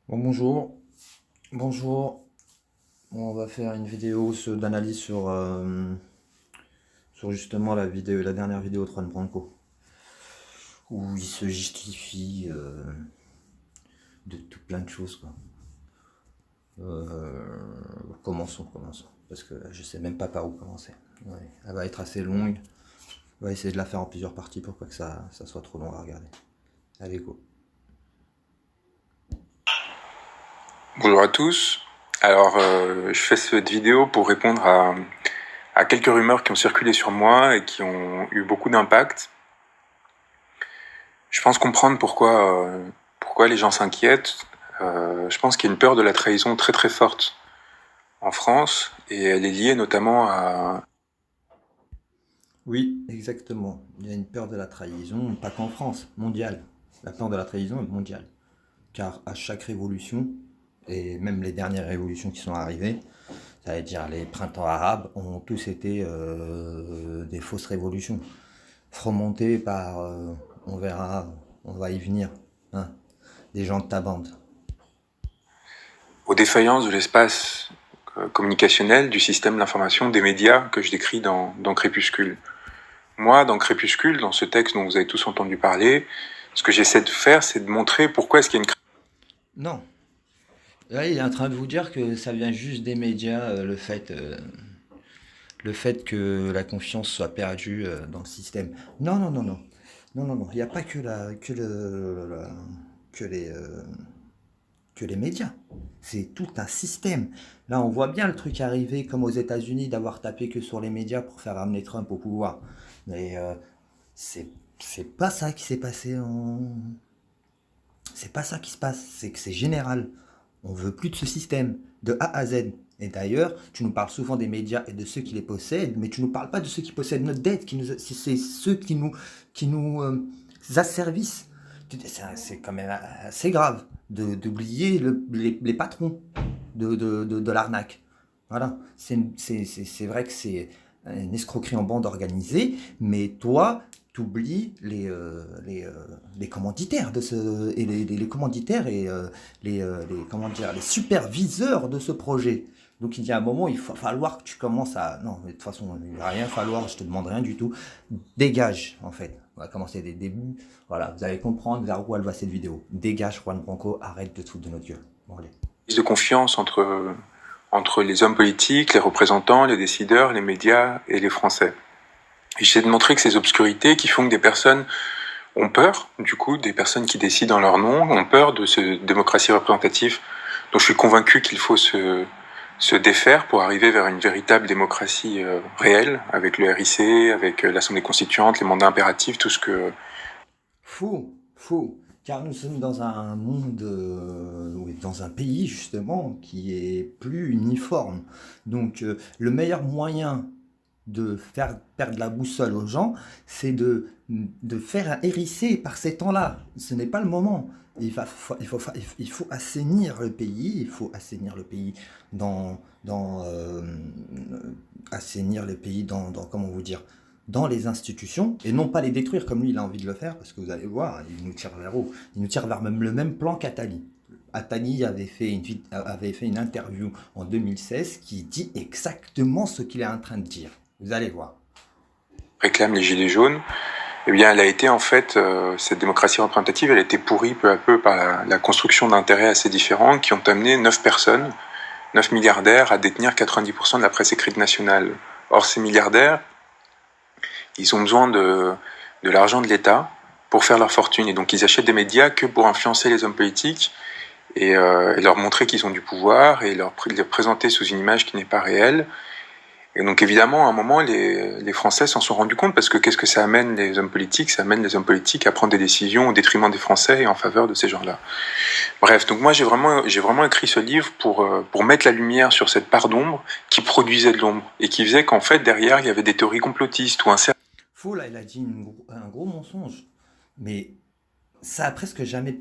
Bon, bonjour, bonjour. Bon, on va faire une vidéo d'analyse sur justement la dernière vidéo de Juan Branco, où il se justifie de tout plein de choses, quoi. Commençons, parce que je sais même pas par où commencer. Ouais, elle va être assez longue. On va essayer de la faire en plusieurs parties pour pas que ça soit trop long à regarder. Allez, go. Bonjour à tous. Alors, je fais cette vidéo pour répondre à quelques rumeurs qui ont circulé sur moi et qui ont eu beaucoup d'impact. Je pense comprendre pourquoi les gens s'inquiètent. Je pense qu'il y a une peur de la trahison très très forte en France et elle est liée notamment à... Oui, exactement. Il y a une peur de la trahison, pas qu'en France, mondiale. La peur de la trahison est mondiale. Car à chaque révolution, et même les dernières révolutions qui sont arrivées, ça veut dire les printemps arabes, ont tous été des fausses révolutions, fomentées par, on verra, on va y venir, hein, des gens de ta bande. aux défaillances de l'espace communicationnel, du système d'information, des médias que je décris dans Crépuscule. Moi, dans Crépuscule, dans ce texte dont vous avez tous entendu parler, ce que j'essaie de faire, c'est de montrer pourquoi est-ce qu'il y a une... Non, là il est en train de vous dire que ça vient juste des médias, le fait que la confiance soit perdue dans le système. Non, non, non, non. Non, non, non. Il n'y a pas que les médias. C'est tout un système. Là, on voit bien le truc arriver, comme aux États-Unis, d'avoir tapé que sur les médias pour faire ramener Trump au pouvoir. Mais c'est c'est pas ça qui s'est passé en. C'est pas ça qui se passe. C'est que c'est général. On veut plus de ce système, de A à Z. Et d'ailleurs, tu nous parles souvent des médias et de ceux qui les possèdent, mais tu nous parles pas de ceux qui possèdent notre dette, c'est ceux qui nous asservissent. C'est quand même assez grave d'oublier les patrons de l'arnaque. Voilà, c'est vrai que c'est une escroquerie en bande organisée, mais toi, t'oublies les commanditaires de ce et les commanditaires et comment dire, les superviseurs de ce projet. Donc il y a un moment, il va falloir que tu commences à... Non, mais de toute façon, il va rien falloir, je te demande rien du tout. Dégage, en fait. On va commencer des débuts. Voilà, vous allez comprendre vers où elle va cette vidéo. Dégage, Juan Branco, arrête de te foutre de notre gueule. Bon, allez. de confiance entre les hommes politiques, les représentants, les décideurs, les médias et les Français. Et j'essaie de montrer que ces obscurités qui font que des personnes ont peur, du coup, des personnes qui décident en leur nom, ont peur de cette démocratie représentative dont je suis convaincu qu'il faut se défaire pour arriver vers une véritable démocratie réelle, avec le RIC, avec l'Assemblée constituante, les mandats impératifs, tout ce que... Faux, faux. Car nous sommes dans un monde, oui, dans un pays justement qui est plus uniforme. Donc le meilleur moyen de faire perdre la boussole aux gens, c'est de faire hérisser par ces temps-là. Ce n'est pas le moment. Il faut assainir le pays, il faut assainir le pays dans assainir le pays comment vous dire, dans les institutions, et non pas les détruire comme lui il a envie de le faire, parce que vous allez voir, il nous tire vers où? Il nous tire vers même le même plan qu'Attali. Attali avait fait une interview en 2016 qui dit exactement ce qu'il est en train de dire. Vous allez voir. réclament les Gilets jaunes, eh bien, elle a été en fait, cette démocratie représentative, elle a été pourrie peu à peu par la construction d'intérêts assez différents qui ont amené 9 personnes, 9 milliardaires à détenir 90% de la presse écrite nationale. Or, ces milliardaires, ils ont besoin de l'argent de l'État pour faire leur fortune. Et donc, ils achètent des médias que pour influencer les hommes politiques et leur montrer qu'ils ont du pouvoir et les présenter sous une image qui n'est pas réelle. Et donc évidemment, à un moment, les Français s'en sont rendus compte parce que qu'est-ce que ça amène les hommes politiques? Ça amène les hommes politiques à prendre des décisions au détriment des Français et en faveur de ces gens-là. Bref, donc moi j'ai vraiment écrit ce livre pour mettre la lumière sur cette part d'ombre qui produisait de l'ombre et qui faisait qu'en fait derrière il y avait des théories complotistes ou un certain... Faux, là, il a dit un gros mensonge. Mais ça a presque jamais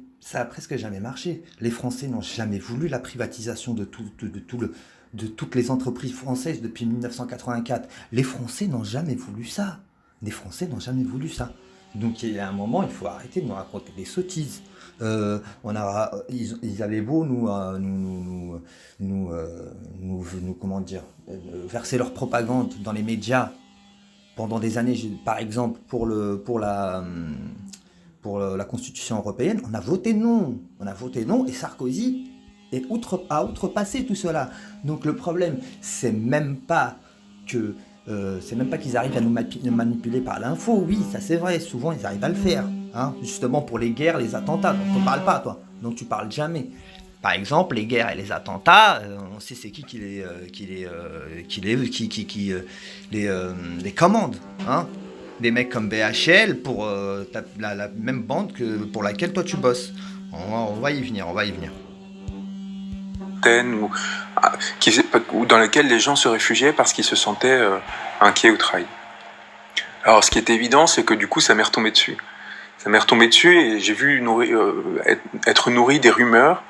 marché. Les Français n'ont jamais voulu la privatisation de toutes les entreprises françaises depuis 1984. Les Français n'ont jamais voulu ça. Les Français n'ont jamais voulu ça. Donc il y a un moment, il faut arrêter de nous raconter des sottises. Ils avaient beau comment dire, verser leur propagande dans les médias pendant des années. Par exemple, pour la Constitution européenne, on a voté non, et Sarkozy a outrepassé tout cela. Donc le problème, que c'est même pas qu'ils arrivent à nous manipuler par l'info. Oui, ça c'est vrai, souvent ils arrivent à le faire, hein, justement pour les guerres, les attentats, dont on parle pas, toi, donc tu parles jamais. Par exemple, les guerres et les attentats, on sait c'est les commande, hein. Des mecs comme BHL pour la même bande que pour laquelle toi tu bosses. On va y venir. Ou, ou dans lequel les gens se réfugiaient parce qu'ils se sentaient inquiets ou trahis. Alors ce qui est évident, c'est que du coup ça m'est retombé dessus. Ça m'est retombé dessus et j'ai vu être nourri des rumeurs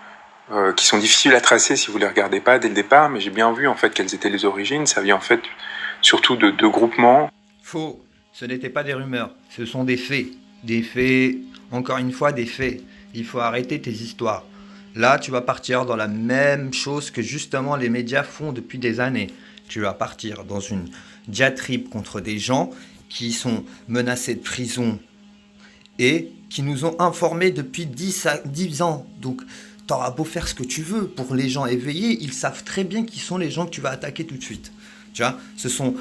qui sont difficiles à tracer si vous les regardez pas dès le départ, mais j'ai bien vu en fait quelles étaient les origines. Ça vient en fait surtout de deux groupements. Faux, ce n'était pas des rumeurs, ce sont des faits. Des faits, encore une fois des faits. Il faut arrêter tes histoires. Là, tu vas partir dans la même chose que justement les médias font depuis des années. Tu vas partir dans une diatribe contre des gens qui sont menacés de prison et qui nous ont informés depuis 10 ans. Donc, t'auras beau faire ce que tu veux. Pour les gens éveillés, ils savent très bien qui sont les gens que tu vas attaquer tout de suite. Tu vois,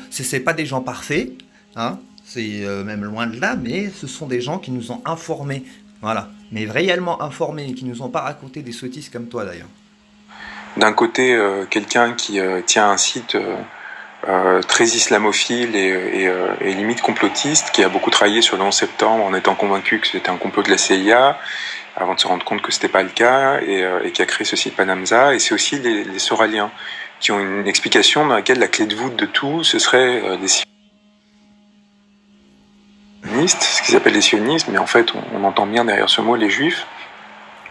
c'est pas des gens parfaits, hein, c'est même loin de là, mais ce sont des gens qui nous ont informés. Voilà, mais réellement informés, qui nous ont pas raconté des sottises comme toi d'ailleurs. D'un côté, quelqu'un qui tient un site très islamophile et limite complotiste, qui a beaucoup travaillé sur le 11 septembre en étant convaincu que c'était un complot de la CIA, avant de se rendre compte que c'était pas le cas, et qui a créé ce site Panamza. Et c'est aussi les Soraliens, qui ont une explication dans laquelle la clé de voûte de tout, ce serait des sionistes, ce qu'ils appellent les sionistes, mais en fait on entend bien derrière ce mot les juifs,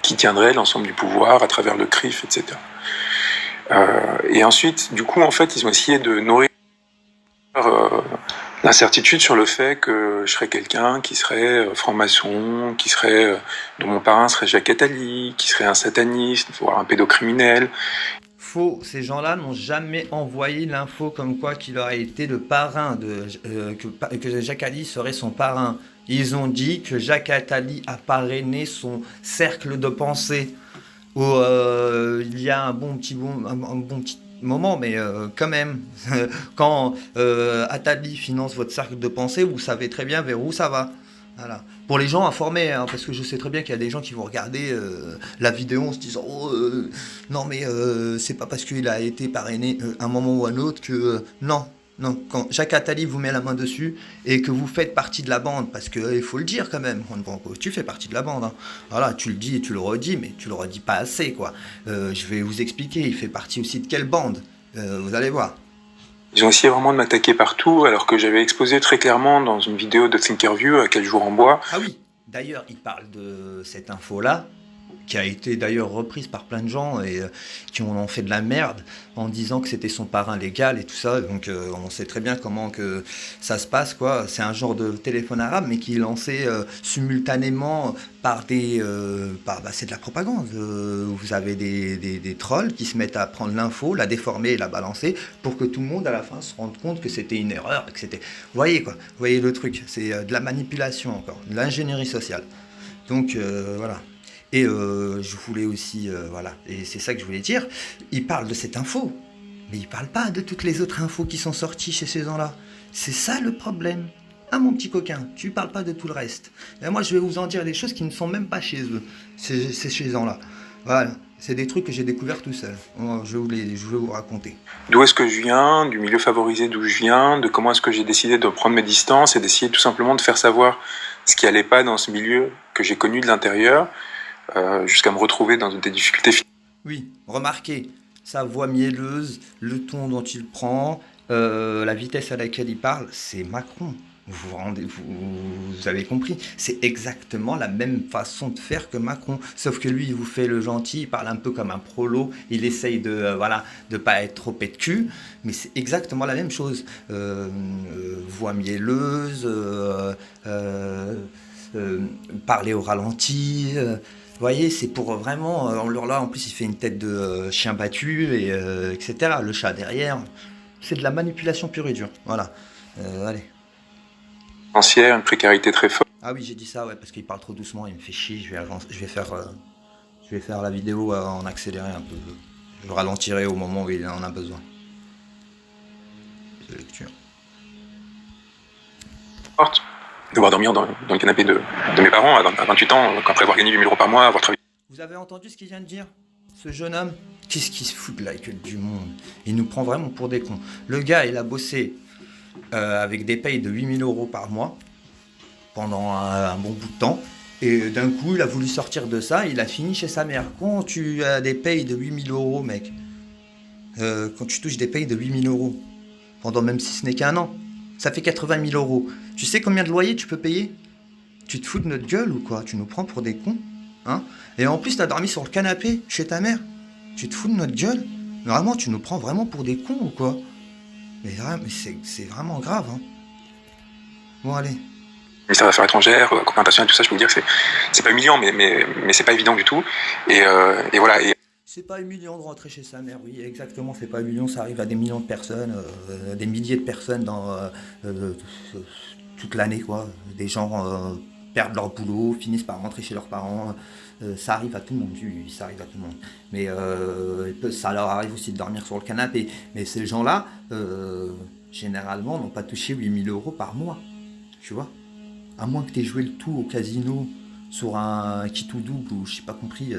qui tiendraient l'ensemble du pouvoir à travers le CRIF, etc. Et ensuite, du coup, en fait, ils ont essayé de nourrir l'incertitude sur le fait que je serais quelqu'un qui serait franc-maçon, dont mon parrain serait Jacques Attali, qui serait un sataniste, voire un pédocriminel. Faux, ces gens-là n'ont jamais envoyé l'info comme quoi qu'il aurait été le parrain, que Jacques Attali serait son parrain. Ils ont dit que Jacques Attali a parrainé son cercle de pensée. Où il y a un bon petit moment, mais quand même, quand Attali finance votre cercle de pensée, vous savez très bien vers où ça va. Voilà. Pour les gens informés, hein, parce que je sais très bien qu'il y a des gens qui vont regarder la vidéo en se disant non mais c'est pas parce qu'il a été parrainé un moment ou un autre que non. Non, quand Jacques Attali vous met la main dessus et que vous faites partie de la bande, parce qu'il faut le dire quand même, tu fais partie de la bande. Hein. Voilà, tu le dis et tu le redis, mais tu le redis pas assez, quoi. Je vais vous expliquer, il fait partie aussi de quelle bande, vous allez voir. Ils ont essayé vraiment de m'attaquer partout, alors que j'avais exposé très clairement dans une vidéo de Thinkerview à quel jour en bois. Ah oui, d'ailleurs, il parle de cette info-là, qui a été d'ailleurs reprise par plein de gens et qui en ont fait de la merde en disant que c'était son parrain légal et tout ça. Donc on sait très bien comment que ça se passe, quoi. C'est un genre de téléphone arabe, mais qui est lancé simultanément par c'est de la propagande. Vous avez des trolls qui se mettent à prendre l'info, la déformer et la balancer pour que tout le monde à la fin se rende compte que c'était une erreur, que c'était. Vous voyez quoi, vous voyez le truc, c'est de la manipulation encore, de l'ingénierie sociale. Donc voilà. Et je voulais aussi, voilà, et c'est ça que je voulais dire, il parle de cette info, mais il parle pas de toutes les autres infos qui sont sorties chez ces gens-là. C'est ça le problème. Ah mon petit coquin, tu parles pas de tout le reste. Et moi je vais vous en dire des choses qui ne sont même pas chez eux, c'est chez ces gens-là. Voilà, c'est des trucs que j'ai découverts tout seul. Je vais vous raconter. D'où est-ce que je viens, du milieu favorisé d'où je viens, de comment est-ce que j'ai décidé de prendre mes distances et d'essayer tout simplement de faire savoir ce qui allait pas dans ce milieu que j'ai connu de l'intérieur. Jusqu'à me retrouver dans des difficultés. Oui, remarquez, sa voix mielleuse, le ton dont il prend, la vitesse à laquelle il parle, c'est Macron. Vous avez compris, c'est exactement la même façon de faire que Macron, sauf que lui il vous fait le gentil, il parle un peu comme un prolo, il essaye de pas être trop pète cul, mais c'est exactement la même chose. Voix mielleuse, parler au ralenti. voyez, c'est pour vraiment. Là, en plus, il fait une tête de chien battu, etc. Le chat derrière. C'est de la manipulation pure et dure. Voilà. Allez. Financière, une précarité très forte. Ah oui, j'ai dit ça, ouais, parce qu'il parle trop doucement, il me fait chier. Je vais faire la vidéo en accéléré un peu. Je ralentirai au moment où il en a besoin. De lecture. Devoir dormir dans le canapé de mes parents à 28 ans, après avoir gagné 8 000 euros par mois, avoir travaillé. Vous avez entendu ce qu'il vient de dire? Ce jeune homme, qu'est-ce qu'il se fout de la gueule du monde? Il nous prend vraiment pour des cons. Le gars, il a bossé avec des payes de 8 000 euros par mois pendant un bon bout de temps. Et d'un coup, il a voulu sortir de ça, il a fini chez sa mère. Quand tu as des payes de 8 000 euros, mec, quand tu touches des payes de 8 000 euros, pendant même si ce n'est qu'un an, ça fait 80 000 euros. Tu sais combien de loyer tu peux payer? Tu te fous de notre gueule ou quoi? Tu nous prends pour des cons, hein? Et en plus, t'as dormi sur le canapé chez ta mère. Tu te fous de notre gueule? Vraiment, tu nous prends vraiment pour des cons ou quoi? Mais c'est vraiment grave, hein. Bon, allez. Ministère des Affaires étrangères, compréhension et tout ça, je peux vous dire que c'est pas humiliant, mais c'est pas évident du tout. Et voilà. C'est pas humiliant de rentrer chez sa mère, oui, exactement, c'est pas humiliant, ça arrive à des millions de personnes, des milliers de personnes dans toute l'année, quoi. Des gens perdent leur boulot, finissent par rentrer chez leurs parents, ça arrive à tout le monde, oui, ça arrive à tout le monde. Mais ça leur arrive aussi de dormir sur le canapé. Mais ces gens-là, généralement, n'ont pas touché 8 000 euros par mois, tu vois. À moins que tu aies joué le tout au casino sur un kit ou double, ou je sais pas compris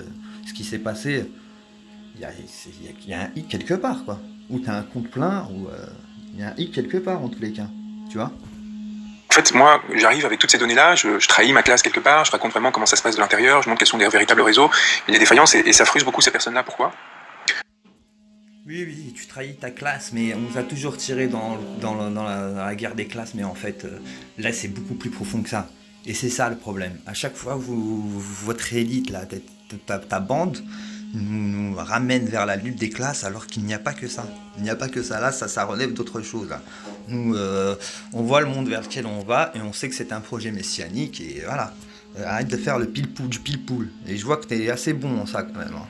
ce qui s'est passé. Il y a un hic quelque part, quoi. Ou tu as un compte plein, ou il y a un hic quelque part, en tous les cas. Tu vois? En fait, moi, j'arrive avec toutes ces données-là, je trahis ma classe quelque part, je raconte vraiment comment ça se passe de l'intérieur, je montre quels sont les véritables réseaux, il y a des défaillances, et ça frustre beaucoup ces personnes-là. Pourquoi? Oui, tu trahis ta classe, mais on nous a toujours tiré dans la guerre des classes, mais en fait, là, c'est beaucoup plus profond que ça. Et c'est ça le problème. À chaque fois, votre élite, là, ta bande, nous ramène vers la lutte des classes, alors qu'il n'y a pas que ça. Il n'y a pas que ça. Là, ça relève d'autres choses. Là. Nous, on voit le monde vers lequel on va, et on sait que c'est un projet messianique, et voilà. Arrête de faire le pile-poule du pile-poule. Et je vois que tu es assez bon en ça, quand même. Hein.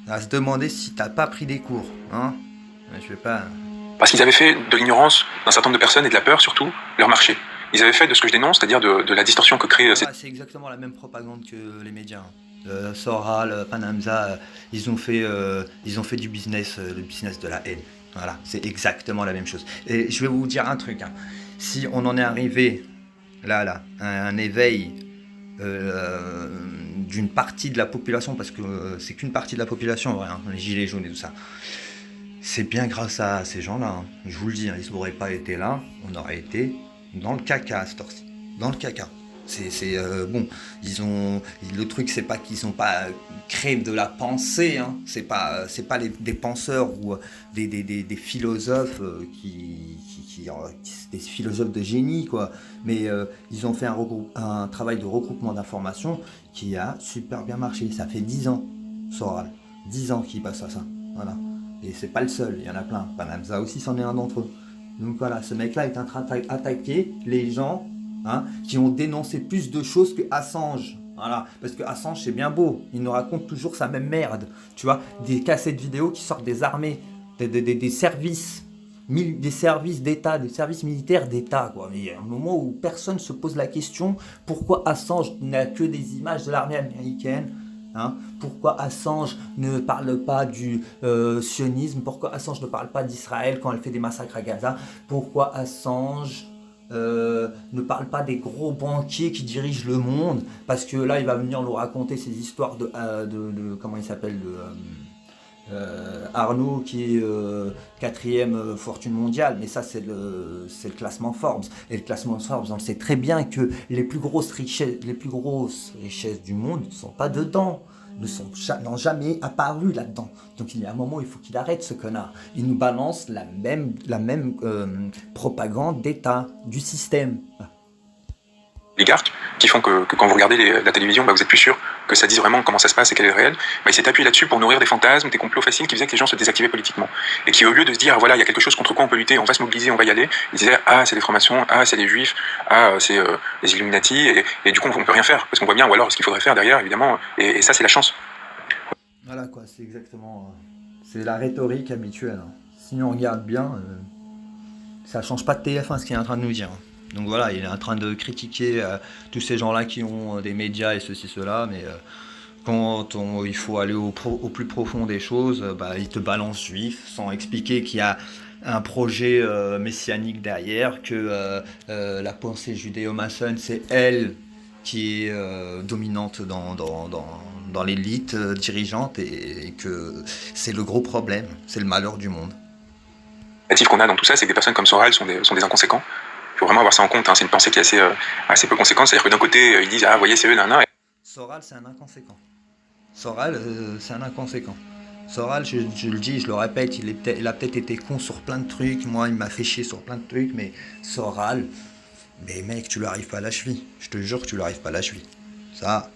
À se demander si t'as pas pris des cours, hein. Je vais pas... Parce qu'ils avaient fait de l'ignorance d'un certain nombre de personnes et de la peur surtout leur marché. Ils avaient fait de ce que je dénonce, c'est-à-dire de la distorsion que crée... c'est exactement la même propagande que les médias. Soral, Panamza, ils ont fait du business, le business de la haine. Voilà, c'est exactement la même chose. Et je vais vous dire un truc, hein. Si on en est arrivé là, à un éveil d'une partie de la population, parce que c'est qu'une partie de la population, ouais, hein, les gilets jaunes et tout ça, c'est bien grâce à ces gens-là, hein. Je vous le dis, hein, ils n'auraient pas été là, on aurait été dans le caca à cette heure-ci, dans le caca. Bon, le truc, c'est pas qu'ils n'ont pas créé de la pensée, hein. C'est pas des penseurs ou des philosophes des philosophes de génie, quoi. Mais ils ont fait un travail de regroupement d'informations qui a super bien marché. Ça fait 10 ans, Soral, 10 ans qu'ils passent à ça. Voilà. Et c'est pas le seul, il y en a plein. Panamza aussi, c'en est un d'entre eux. Donc voilà, ce mec-là est en train d'attaquer les gens, hein, qui ont dénoncé plus de choses que Assange. Voilà, parce que Assange, c'est bien beau, il nous raconte toujours sa même merde, tu vois, des cassettes vidéo qui sortent des armées, des services d'État, des services militaires d'État, quoi. Mais il y a un moment où personne ne se pose la question pourquoi Assange n'a que des images de l'armée américaine. Hein, pourquoi Assange ne parle pas du sionisme? Pourquoi Assange ne parle pas d'Israël quand elle fait des massacres à Gaza? Pourquoi Assange ne parle pas des gros banquiers qui dirigent le monde? Parce que là, il va venir nous raconter ces histoires de comment il s'appelle, Arnaud qui est 4e fortune mondiale, mais ça c'est le classement Forbes. Et le classement Forbes, on sait très bien que les plus grosses richesses du monde ne sont pas dedans, n'ont jamais apparu là-dedans. Donc il y a un moment où il faut qu'il arrête, ce connard. Il nous balance la même propagande d'État, du système. oligarques qui font que quand vous regardez la télévision, vous êtes plus sûr que ça dise vraiment comment ça se passe et quel est le réel. Il s'est appuyé là-dessus pour nourrir des fantasmes, des complots faciles qui faisaient que les gens se désactivaient politiquement. Et qui, au lieu de se dire, voilà, il y a quelque chose contre quoi on peut lutter, on va se mobiliser, on va y aller, ils disaient, ah, c'est les francs-maçons, ah, c'est les juifs, ah, c'est les Illuminati, et du coup, on peut rien faire, parce qu'on voit bien, ou alors ce qu'il faudrait faire derrière, évidemment, et ça, c'est la chance. Voilà quoi, c'est exactement... c'est la rhétorique habituelle. Si on regarde bien, ça change pas de TF1 ce qu'il est en train de nous dire. Donc voilà, il est en train de critiquer tous ces gens-là qui ont des médias et ceci, cela, mais quand il faut aller au plus profond des choses, il te balance juif sans expliquer qu'il y a un projet messianique derrière, que la pensée judéo-maçonne, c'est elle qui est dominante dans l'élite dirigeante et que c'est le gros problème, c'est le malheur du monde. Qu'on a dans tout ça, c'est que des personnes comme Soral sont des inconséquents. Il faut vraiment avoir ça en compte, hein. C'est une pensée qui est assez peu conséquente, c'est-à-dire que d'un côté, ils disent, ah, vous voyez, c'est eux, nan. Soral, c'est un inconséquent. Soral, c'est un inconséquent. Soral, je le dis, je le répète, il a peut-être été con sur plein de trucs, moi il m'a fait chier sur plein de trucs, mais Soral, mais mec, tu lui arrives pas à la cheville. Je te jure que tu lui arrives pas à la cheville. Ça,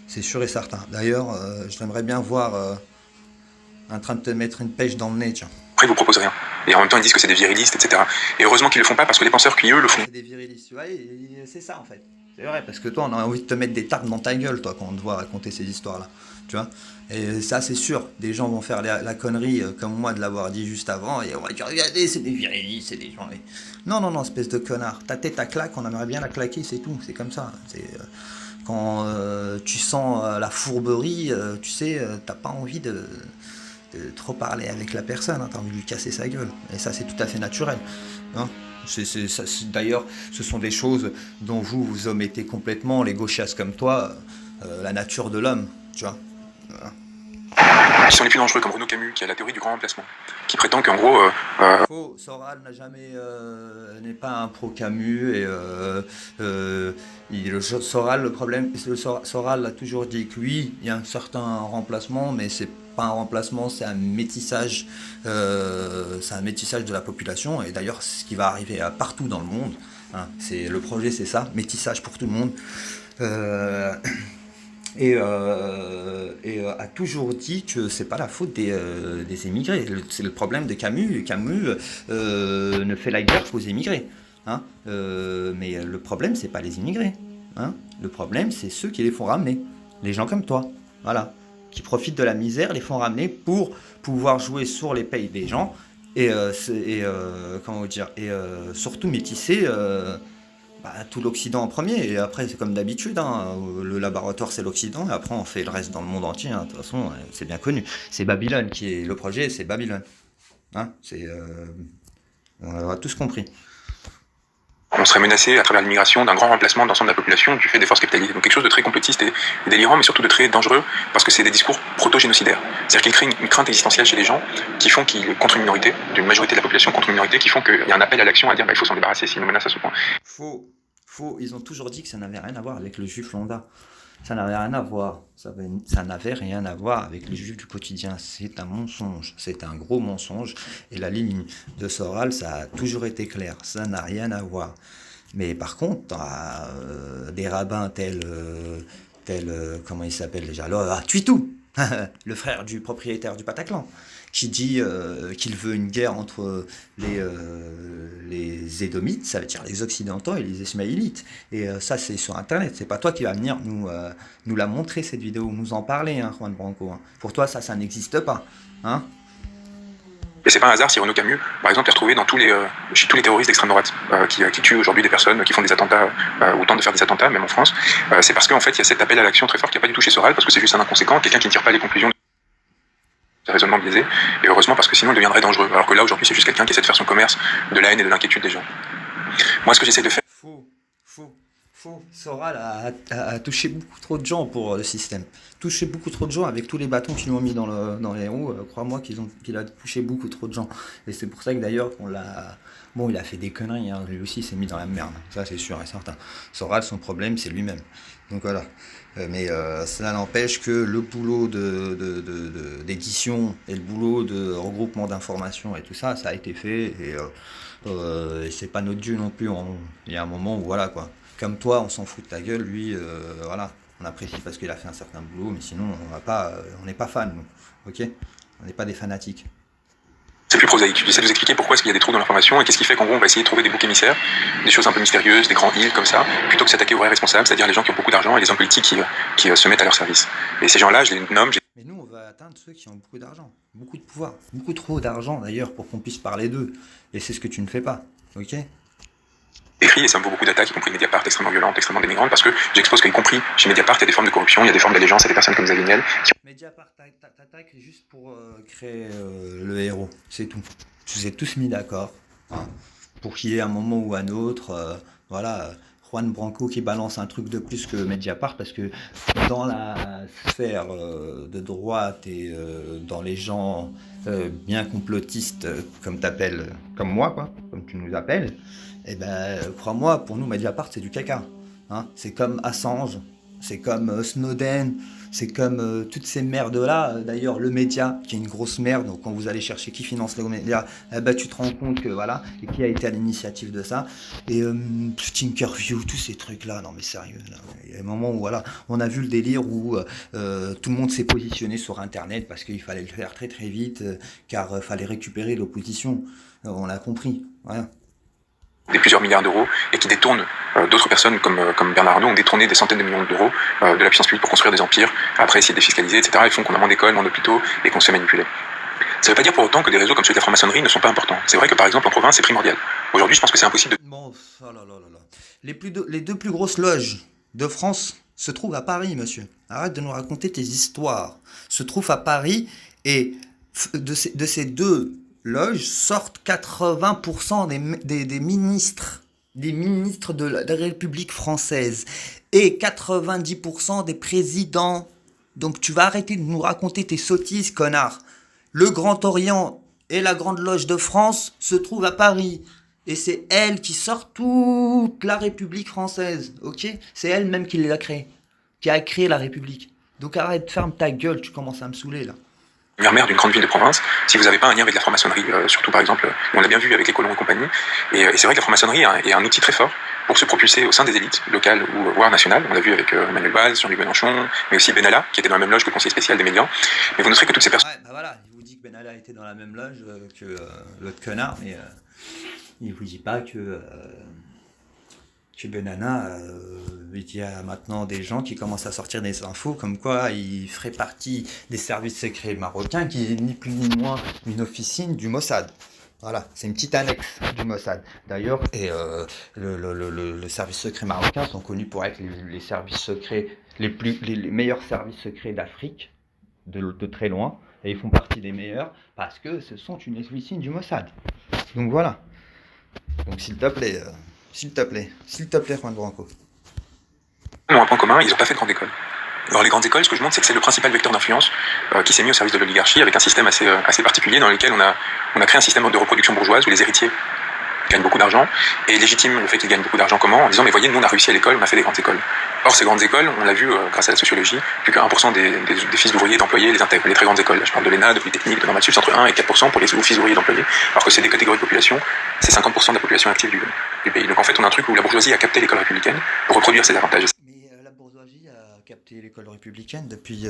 c'est sûr et certain. D'ailleurs, j'aimerais bien voir en train de te mettre une pêche dans le nez, tiens. Après, ils vous proposent rien. Et en même temps, ils disent que c'est des virilistes, etc. Et heureusement qu'ils le font pas, parce que les penseurs qui, eux, le font. C'est des virilistes, ouais, c'est ça en fait. C'est vrai, parce que toi, on a envie de te mettre des tartes dans ta gueule, toi, quand on te voit raconter ces histoires-là. Tu vois. Et ça, c'est sûr. Des gens vont faire la connerie, comme moi, de l'avoir dit juste avant, et on va dire, regardez, c'est des virilistes, c'est des gens. Et... Non, espèce de connard. Ta tête à claque, on aimerait bien la claquer, c'est tout. C'est comme ça. Quand tu sens la fourberie, tu sais, t'as pas envie de trop parler avec la personne, hein, t'as envie de lui casser sa gueule. Et ça, c'est tout à fait naturel. Hein. D'ailleurs, ce sont des choses dont vous omettez complètement, les gauchistes comme toi, la nature de l'homme, tu vois. Voilà. Qui sont les plus dangereux, comme Renaud Camus, qui a la théorie du grand remplacement, qui prétend qu'en gros... Faux, Soral n'est pas un pro-Camus, et Soral, le problème, Soral a toujours dit que oui, il y a un certain remplacement, mais c'est pas un remplacement, c'est un métissage de la population, et d'ailleurs, c'est ce qui va arriver partout dans le monde. Hein, le projet, c'est ça, métissage pour tout le monde. Et a toujours dit que c'est pas la faute des émigrés. C'est le problème de Camus. Camus ne fait la guerre qu'aux émigrés. Hein. Mais le problème, c'est pas les immigrés. Hein. Le problème, c'est ceux qui les font ramener. Les gens comme toi. Voilà. Qui profitent de la misère, les font ramener pour pouvoir jouer sur les payes des gens et surtout métisser tout l'Occident en premier. Et après, c'est comme d'habitude, hein, le laboratoire c'est l'Occident, et après on fait le reste dans le monde entier. Hein. De toute façon, c'est bien connu. C'est Babylone qui est le projet, c'est Babylone. Hein, on a tous compris. On serait menacé à travers l'immigration d'un grand remplacement de l'ensemble de la population du fait des forces capitalistes. Donc quelque chose de très complotiste et délirant, mais surtout de très dangereux, parce que c'est des discours proto-génocidaires. C'est-à-dire qu'ils créent une crainte existentielle chez les gens, qui font qu'ils, contre une minorité, d'une majorité de la population contre une minorité, qui font qu'il y a un appel à l'action à dire il faut s'en débarrasser s'ils nous menacent à ce point. Faux. Ils ont toujours dit que ça n'avait rien à voir avec le juif lambda. Ça n'avait rien à voir. Ça n'avait rien à voir avec les juifs du quotidien. C'est un mensonge. C'est un gros mensonge. Et la ligne de Soral, ça a toujours été clair. Ça n'a rien à voir. Mais par contre, des rabbins tels comment il s'appelle déjà, Tuitou, le frère du propriétaire du Bataclan, qui dit qu'il veut une guerre entre les Édomites, ça veut dire les Occidentaux, et les Ismaélites. Et ça, c'est sur Internet. C'est pas toi qui vas venir nous la montrer, cette vidéo, nous en parler, hein, Juan Branco. Hein. Pour toi, ça n'existe pas. Hein. Et c'est pas un hasard si Renaud Camus, par exemple, est retrouvé chez tous les terroristes d'extrême droite qui tuent aujourd'hui des personnes, qui font des attentats ou tentent de faire des attentats, même en France. C'est parce qu'en fait, il y a cet appel à l'action très fort qui n'a pas du tout chez Soral, parce que c'est juste un inconséquent, quelqu'un qui ne tire pas les conclusions de raisonnement biaisé, et heureusement parce que sinon il deviendrait dangereux. Alors que là, aujourd'hui, c'est juste quelqu'un qui essaie de faire son commerce de la haine et de l'inquiétude des gens. Moi, ce que j'essaie de faire... Faux. Soral a touché beaucoup trop de gens pour le système. Touché beaucoup trop de gens avec tous les bâtons qu'ils lui ont mis dans les roues. Crois-moi qu'il a touché beaucoup trop de gens. Et c'est pour ça que d'ailleurs qu'on l'a... Bon, il a fait des conneries, hein. Lui aussi s'est mis dans la merde. Ça, c'est sûr et certain. Soral, son problème, c'est lui-même. Donc voilà. Mais cela n'empêche que le boulot d'édition et le boulot de regroupement d'informations et tout ça, ça a été fait. Et c'est pas notre Dieu non plus. Il y a un moment où voilà quoi. Comme toi, on s'en fout de ta gueule, lui, voilà, on apprécie parce qu'il a fait un certain boulot, mais sinon, on n'est pas fan, nous, ok? On n'est pas des fanatiques. C'est plus prosaïque. J'essaie de vous expliquer pourquoi est-ce qu'il y a des trous dans l'information et qu'est-ce qui fait qu'en gros on va essayer de trouver des boucs émissaires, des choses un peu mystérieuses, des grands îles comme ça, plutôt que s'attaquer aux vrais responsables, c'est-à-dire les gens qui ont beaucoup d'argent et les hommes politiques qui se mettent à leur service. Et ces gens-là, je les nomme. Mais nous, on va atteindre ceux qui ont beaucoup d'argent, beaucoup de pouvoir, beaucoup trop d'argent d'ailleurs pour qu'on puisse parler d'eux. Et c'est ce que tu ne fais pas, ok? Écrit et ça me vaut beaucoup d'attaques, y compris Mediapart, extrêmement violentes, extrêmement dénigrantes, parce que j'expose qu'y compris chez Mediapart, il y a des formes de corruption, il y a des formes d'allégeance à des personnes comme Xavier Niel. Mediapart t'attaque juste pour créer le héros, c'est tout. Vous êtes tous mis d'accord, hein, pour qu'il y ait un moment ou un autre, voilà, Juan Branco qui balance un truc de plus que Mediapart, parce que dans la sphère de droite et dans les gens bien complotistes, comme t'appelles, comme moi, quoi, comme tu nous appelles, eh ben, crois-moi, pour nous, Mediapart, c'est du caca. Hein. C'est comme Assange, c'est comme Snowden, c'est comme toutes ces merdes-là. D'ailleurs, le média, qui est une grosse merde, donc quand vous allez chercher qui finance le média, eh ben, tu te rends compte que voilà, et qui a été à l'initiative de ça. Et Tinkerview, tous ces trucs-là, non mais sérieux, là, il y a un moment où voilà, on a vu le délire où tout le monde s'est positionné sur Internet parce qu'il fallait le faire très très vite, car fallait récupérer l'opposition. On l'a compris, voilà. Des plusieurs milliards d'euros et qui détournent d'autres personnes comme Bernard Arnault ont détourné des centaines de millions d'euros de la puissance publique pour construire des empires, après essayer de défiscaliser, etc. Ils font qu'on a moins d'écoles, moins d'hôpitaux et qu'on se fait manipuler. Ça ne veut pas dire pour autant que des réseaux comme celui de la franc-maçonnerie ne sont pas importants. C'est vrai que par exemple en province c'est primordial. Aujourd'hui je pense que c'est impossible de... Bon, oh là là là là. Les deux plus grosses loges de France se trouvent à Paris, monsieur. Arrête de nous raconter tes histoires. Se trouvent à Paris et de ces deux loges sortent 80% des ministres de la République française et 90% des présidents. Donc tu vas arrêter de nous raconter tes sottises, connard. Le Grand Orient et la Grande Loge de France se trouvent à Paris. Et c'est elle qui sort toute la République française, ok? C'est elle-même qui l'a créée, qui a créé la République. Donc arrête, ferme ta gueule, tu commences à me saouler là. Maire d'une grande ville de province, si vous n'avez pas un lien avec la franc-maçonnerie, surtout par exemple, on l'a bien vu avec les colons et compagnie, et c'est vrai que la franc-maçonnerie est un outil très fort pour se propulser au sein des élites locales ou voire nationales. On l'a vu avec Manuel Valls, Jean-Luc Mélenchon, mais aussi Benalla, qui était dans la même loge que le conseiller spécial des médias. Mais vous noterez que toutes ces personnes... Ouais, bah voilà, il vous dit que Benalla était dans la même loge que l'autre connard, mais il vous dit pas que Benalla, il y a maintenant des gens qui commencent à sortir des infos comme quoi il ferait partie des services secrets marocains, qui est ni plus ni moins une officine du Mossad. Voilà, c'est une petite annexe du Mossad. D'ailleurs, et le service secret marocain sont connus pour être les services secrets les meilleurs services secrets d'Afrique, de très loin, et ils font partie des meilleurs parce que ce sont une officine du Mossad. Donc voilà. Donc s'il te plaît, Juan Branco. Ils ont un point commun, ils n'ont pas fait de grande école. Alors les grandes écoles, ce que je montre, c'est que c'est le principal vecteur d'influence qui s'est mis au service de l'oligarchie avec un système assez particulier dans lequel on a créé un système de reproduction bourgeoise où les héritiers gagnent beaucoup d'argent et légitiment le fait qu'ils gagnent beaucoup d'argent comment, en disant mais voyez, nous on a réussi à l'école, on a fait des grandes écoles. Or ces grandes écoles, on l'a vu grâce à la sociologie, plus que 1% des fils d'ouvriers d'employés les intègrent, les très grandes écoles. Là, je parle de l'ENA, de Polytechnique, de Normal Sup, entre 1 et 4% pour les fils d'ouvriers d'employés, alors que c'est des catégories de population, c'est 50% de la population active du pays. Donc en fait on a un truc où la bourgeoisie a capté l'école républicaine pour reproduire ses avantages. Mais la bourgeoisie a capté l'école républicaine depuis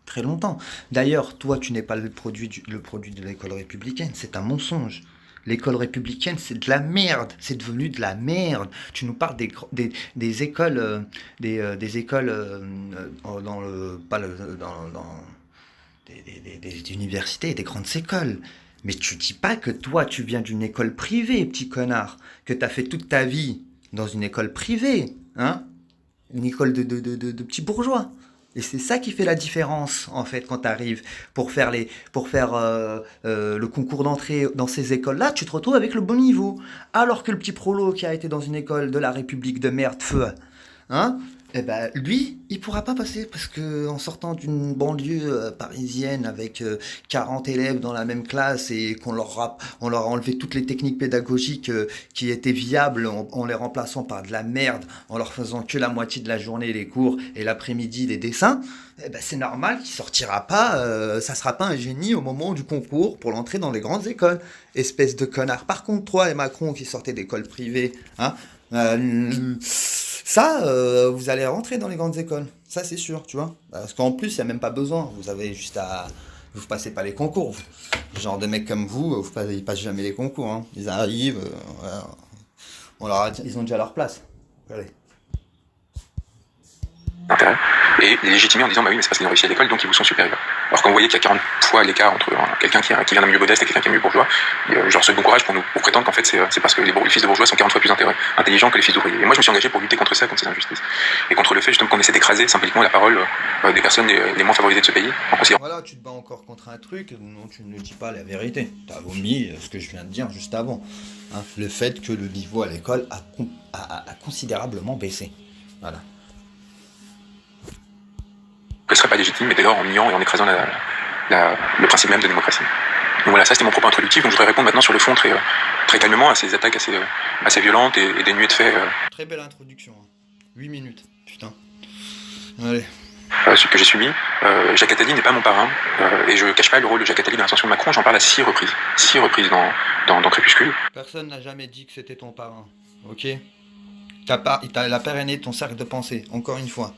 très longtemps. D'ailleurs, toi tu n'es pas le produit de l'école républicaine, c'est un mensonge. L'école républicaine, c'est de la merde. C'est devenu de la merde. Tu nous parles des écoles, des écoles dans le, pas le, dans des universités, des grandes écoles. Mais tu dis pas que toi, tu viens d'une école privée, petit connard, que t'as fait toute ta vie dans une école privée, hein? Une école de petits bourgeois. Et c'est ça qui fait la différence, en fait, quand tu arrives pour faire le concours d'entrée dans ces écoles-là, tu te retrouves avec le bon niveau. Alors que le petit prolo qui a été dans une école de la République de merde, feu, hein, eh ben, lui, il pourra pas passer parce que en sortant d'une banlieue parisienne avec 40 élèves dans la même classe et qu'on leur a enlevé toutes les techniques pédagogiques qui étaient viables en les remplaçant par de la merde, en leur faisant que la moitié de la journée les cours et l'après-midi les dessins, eh ben, c'est normal qu'il sortira pas, ça sera pas un génie au moment du concours pour l'entrée dans les grandes écoles. Espèce de connard. Par contre, toi et Macron qui sortaient d'écoles privées, hein, Ça, vous allez rentrer dans les grandes écoles. Ça, c'est sûr, tu vois. Parce qu'en plus, il n'y a même pas besoin. Vous avez juste à... Vous passez pas les concours. Genre de mecs comme vous, ils passent jamais les concours, hein. Ils arrivent, voilà. Ils ont déjà leur place. Allez. Intérêt. Et les légitimer en disant bah oui mais c'est parce qu'ils ont réussi à l'école donc ils vous sont supérieurs. Alors quand vous voyez qu'il y a 40 fois l'écart entre quelqu'un qui vient d'un milieu modeste et quelqu'un qui est milieu bourgeois, je leur souhaite bon courage pour prétendre qu'en fait c'est parce que les fils de bourgeois sont 40 fois plus intelligents que les fils d'ouvriers. Et moi je me suis engagé pour lutter contre ça, contre ces injustices. Et contre le fait justement qu'on essaie d'écraser symboliquement la parole des personnes les moins favorisées de ce pays en considérant. Voilà, tu te bats encore contre un truc dont tu ne dis pas la vérité. Tu as vomi ce que je viens de dire juste avant. Hein, le fait que le niveau à l'école a considérablement baissé. Voilà. Que ce serait pas légitime, mais dès lors en niant et en écrasant le principe même de démocratie. Donc voilà, ça c'était mon propos introductif, donc je voudrais répondre maintenant sur le fond très calmement à ces attaques assez violentes et dénuées de faits. Très belle introduction, hein. 8 minutes, putain. Allez. Ce que j'ai subi, Jacques Attali n'est pas mon parrain, et je cache pas le rôle de Jacques Attali dans l'ascension de Macron, j'en parle à 6 reprises. 6 reprises dans Crépuscule. Personne n'a jamais dit que c'était ton parrain, ok? Il a parrainé ton cercle de pensée, encore une fois.